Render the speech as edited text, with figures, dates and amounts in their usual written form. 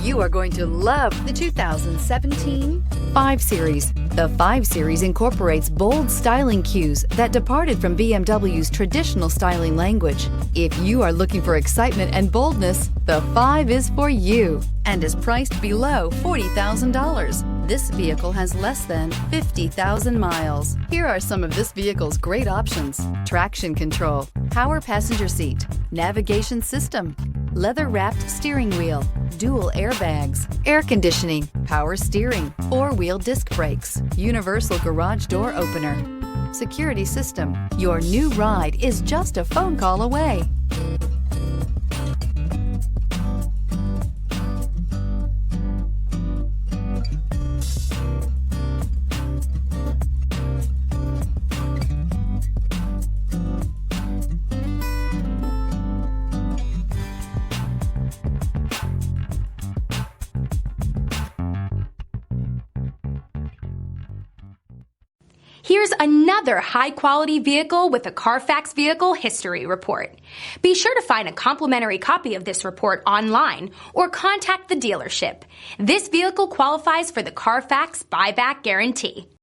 You are going to love the 2017 5 Series. The 5 Series incorporates bold styling cues that departed from BMW's traditional styling language. If you are looking for excitement and boldness, the 5 is for you and is priced below $40,000. This vehicle has less than 50,000 miles. Here are some of this vehicle's great options: traction control, power passenger seat, navigation system, leather-wrapped steering wheel, dual airbags, air conditioning, power steering, 4-wheel disc brakes, universal garage door opener, security system. Your new ride is just a phone call away. Here's another high-quality vehicle with a Carfax Vehicle History Report. Be sure to find a complimentary copy of this report online or contact the dealership. This vehicle qualifies for the Carfax Buyback Guarantee.